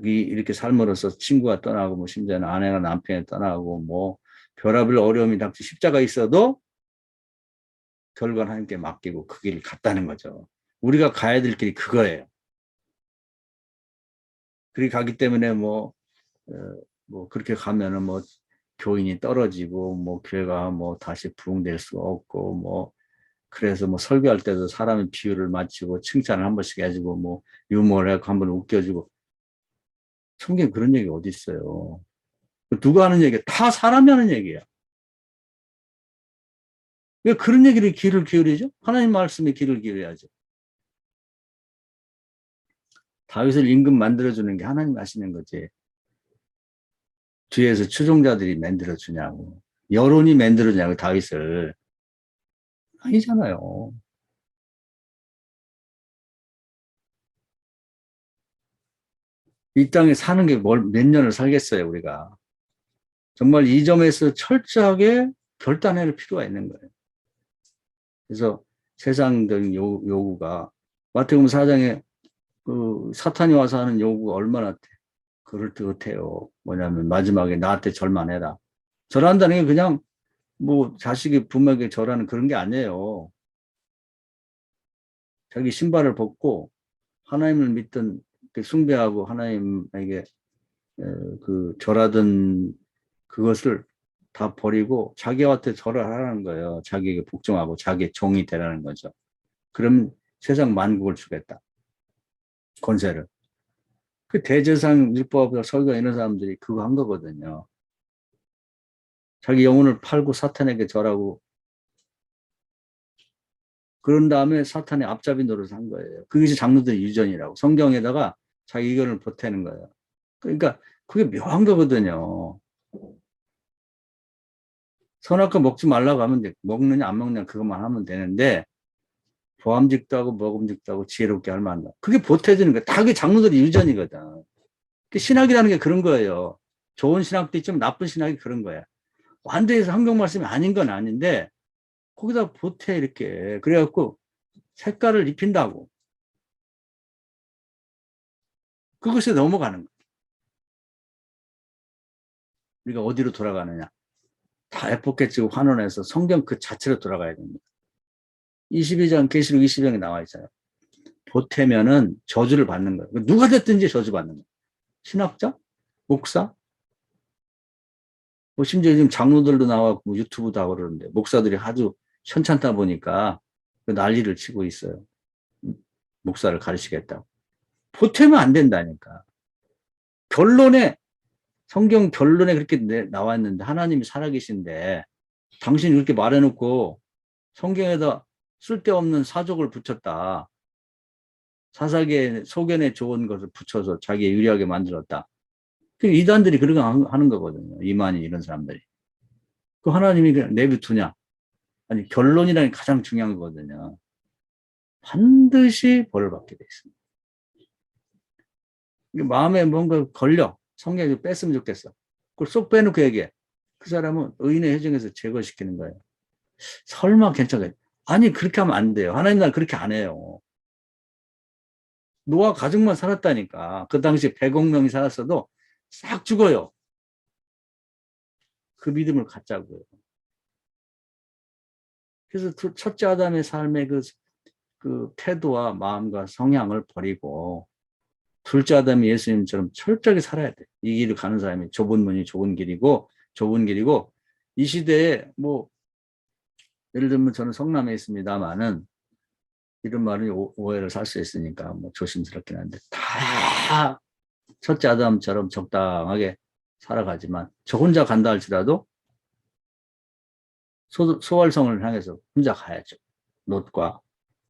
이렇게 삶으로서 친구가 떠나고 뭐 심지어는 아내가 남편이 떠나고 뭐 별의별 어려움이 닥치 십자가 있어도 결과는 하나님께 맡기고 그 길을 갔다는 거죠. 우리가 가야 될 길이 그거예요. 그렇게 가기 때문에 뭐 그렇게 가면은 뭐 교인이 떨어지고 뭐 교회가 뭐 다시 부흥될 수가 없고 뭐 그래서 뭐 설교할 때도 사람의 비유를 맞추고 칭찬을 한 번씩 해주고 뭐 유머를 하고 한번 웃겨주고 성경에 그런 얘기 어디 있어요? 누가 하는 얘기야? 다 사람이 하는 얘기야. 왜 그런 얘기를 귀를 기울이죠? 하나님 말씀에 귀를 기울여야죠. 다윗을 임금 만들어주는 게 하나님 하시는 거지. 뒤에서 추종자들이 만들어주냐고. 여론이 만들어주냐고 다윗을. 아니잖아요. 이 땅에 사는 게 몇 년을 살겠어요, 우리가. 정말 이 점에서 철저하게 결단할 필요가 있는 거예요. 그래서 세상적인 요구가 마태복음 4장에 그 사탄이 와서 하는 요구가 얼마나 그럴듯해요. 뭐냐면 마지막에 나한테 절만 해라. 절한다는 게 그냥 뭐 자식이 부모에게 절하는 그런 게 아니에요. 자기 신발을 벗고 하나님을 믿던 숭배하고 하나님에게 그 절하던 그것을 다 버리고 자기한테 절을 하라는 거예요. 자기에게 복종하고 자기의 종이 되라는 거죠. 그럼 세상 만국을 주겠다. 권세를. 그 대제사장 율법 설교 이런 사람들이 그거 한 거거든요. 자기 영혼을 팔고 사탄에게 절하고 그런 다음에 사탄의 앞잡이 노릇을 한 거예요. 그것이 장로들의 유전이라고. 성경에다가 자기 의견을 보태는 거예요. 그러니까 그게 묘한 거거든요. 선악과 먹지 말라고 하면 돼. 먹느냐 안 먹느냐 그것만 하면 되는데 보암직도 하고 먹음직도 하고 지혜롭게 할 만한다. 그게 보태지는 거야. 다 그게 장로들의 유전이거든. 신학이라는 게 그런 거예요. 좋은 신학도 있지만 나쁜 신학이 그런 거야. 완전히 성경 말씀이 아닌 건 아닌데 거기다 보태 이렇게 그래갖고 색깔을 입힌다고. 그것에 넘어가는 거야. 우리가 어디로 돌아가느냐. 다 에포켓지고 환원해서 성경 그 자체로 돌아가야 됩니다. 22장 계시록 22장에 나와 있잖아요. 보태면은 저주를 받는 거예요. 누가 됐든지 저주받는 거예요. 신학자? 목사? 뭐 심지어 지금 장로들도 나와고 뭐 유튜브도 하고 그러는데 목사들이 아주 현찮다 보니까 난리를 치고 있어요. 목사를 가르치겠다고. 보태면 안 된다니까. 결론에 성경 결론에 그렇게 나와 있는데 하나님이 살아계신데 당신이 그렇게 말해놓고 성경에다 쓸데없는 사족을 붙였다. 사사기에 소견에 좋은 것을 붙여서 자기에 유리하게 만들었다. 그 이단들이 그런 거 하는 거거든요. 이만희 이런 사람들이. 그 하나님이 그냥 내비두냐. 아니 결론이라는 게 가장 중요한 거거든요. 반드시 벌을 받게 돼 있습니다. 마음에 뭔가 걸려. 성경에 뺐으면 좋겠어. 그걸 쏙 빼놓고 얘기해. 그 사람은 의인의 회중에서 제거시키는 거예요. 설마 괜찮아요. 아니 그렇게 하면 안 돼요. 하나님 날 그렇게 안 해요. 노아 가족만 살았다니까. 그 당시 100억 명이 살았어도 싹 죽어요. 그 믿음을 갖자고요. 그래서 첫째 아담의 삶의 그 태도와 마음과 성향을 버리고 둘째 아담이 예수님처럼 철저하게 살아야 돼. 이 길을 가는 사람이 좁은 문이 좁은 길이고 이 시대에 뭐 예를 들면 저는 성남에 있습니다만은 이런 말은 오해를 살 수 있으니까 뭐 조심스럽긴 한데 다 첫째 아담처럼 적당하게 살아가지만 저 혼자 간다 할지라도 소월성을 향해서 혼자 가야죠. 롯과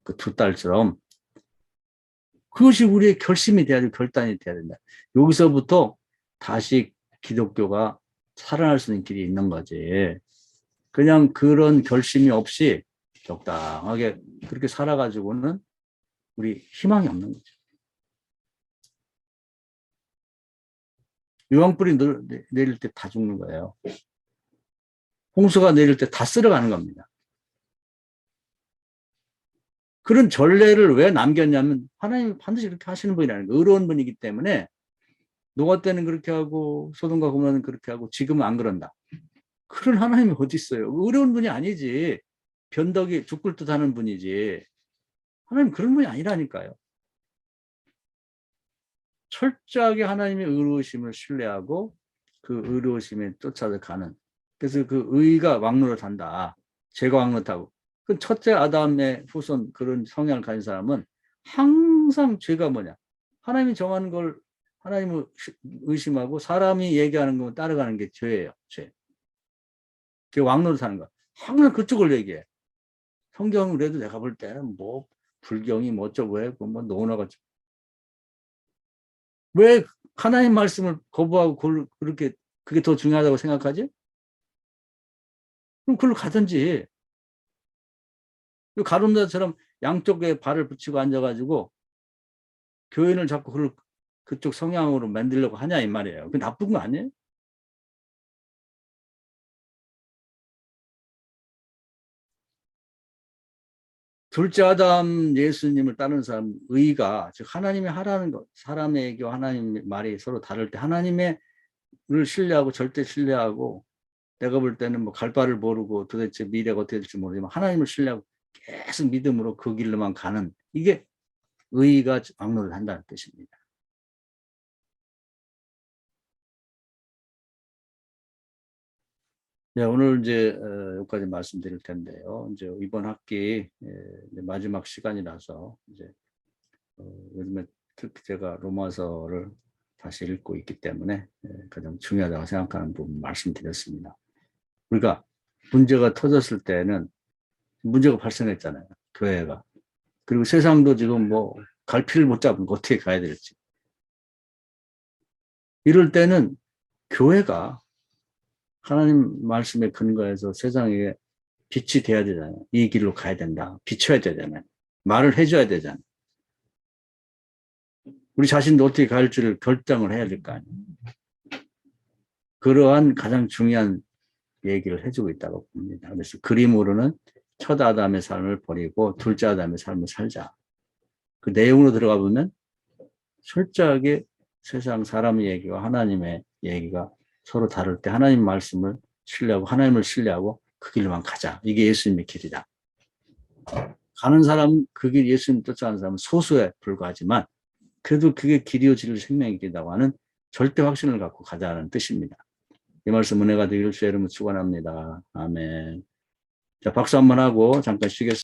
그 두 딸처럼 그것이 우리의 결심이 돼야 돼, 결단이 돼야 된다. 여기서부터 다시 기독교가 살아날 수 있는 길이 있는 거지. 그냥 그런 결심이 없이 적당하게 그렇게 살아가지고는 우리 희망이 없는 거죠. 유황불이 내릴 때 다 죽는 거예요. 홍수가 내릴 때 다 쓸어가는 겁니다. 그런 전례를 왜 남겼냐면 하나님이 반드시 그렇게 하시는 분이라는 거예요. 의로운 분이기 때문에 노아 때는 그렇게 하고 소돔과 고모라는 그렇게 하고 지금은 안 그런다. 그런 하나님이 어디 있어요? 의로운 분이 아니지. 변덕이 죽을 듯 하는 분이지. 하나님 그런 분이 아니라니까요. 철저하게 하나님의 의로우심을 신뢰하고 그 의로우심에 쫓아서 가는. 그래서 그 의가 왕노릇 한다. 죄가 왕노릇하고. 그 첫째 아담의 후손 그런 성향을 가진 사람은 항상 죄가 뭐냐. 하나님이 정하는 걸 하나님을 의심하고 사람이 얘기하는 거 따라가는 게 죄예요. 죄. 그게 왕노릇하는 거. 항상 그쪽을 얘기해. 성경을 그래도 내가 볼 때는 뭐 불경이 뭐 어쩌고 해. 뭐 노나가 왜 하나님 말씀을 거부하고 그렇게 그게 더 중요하다고 생각하지? 그럼 그걸로 가든지. 가론다처럼 양쪽에 발을 붙이고 앉아가지고 교인을 자꾸 그쪽 성향으로 만들려고 하냐 이 말이에요. 그 나쁜 거 아니에요? 둘째 아담 예수님을 따르는 사람 의가 즉 하나님이 하라는 것 사람에게 하나님 말이 서로 다를 때 하나님의 을 신뢰하고 절대 신뢰하고 내가 볼 때는 뭐 갈 바를 모르고 도대체 미래가 어떻게 될지 모르지만 하나님을 신뢰하고 계속 믿음으로 그 길로만 가는 이게 의가 막노를 한다는 뜻입니다. 네, 오늘 이제 여기까지 말씀드릴 텐데요. 이제 이번 학기 이제 마지막 시간이라서 이제 요즘에 특히 제가 로마서를 다시 읽고 있기 때문에 가장 중요하다고 생각하는 부분 말씀드렸습니다. 우리가 문제가 터졌을 때는 문제가 발생했잖아요. 교회가. 그리고 세상도 지금 뭐 갈피를 못 잡으면 어떻게 가야 될지. 이럴 때는 교회가 하나님 말씀에 근거해서 세상에 빛이 돼야 되잖아요. 이 길로 가야 된다. 비춰야 되잖아요. 말을 해줘야 되잖아요. 우리 자신도 어떻게 갈지를 결정을 해야 될 거 아니에요. 그러한 가장 중요한 얘기를 해주고 있다고 봅니다. 그래서 그림으로는 첫 아담의 삶을 버리고 둘째 아담의 삶을 살자. 그 내용으로 들어가 보면 철저하게 세상 사람의 얘기와 하나님의 얘기가 서로 다를 때 하나님 말씀을 신뢰하고 하나님을 신뢰하고 그 길로만 가자. 이게 예수님의 길이다. 가는 사람, 그 길 예수님 쫓아가는 사람은 소수에 불과하지만 그래도 그게 길이요 진리 생명의 길이라고 하는 절대 확신을 갖고 가자는 뜻입니다. 이 말씀 은혜가 되기를 주의 이름으로 축원합니다. 아멘. 자, 박수 한번 하고 잠깐 쉬겠습니다.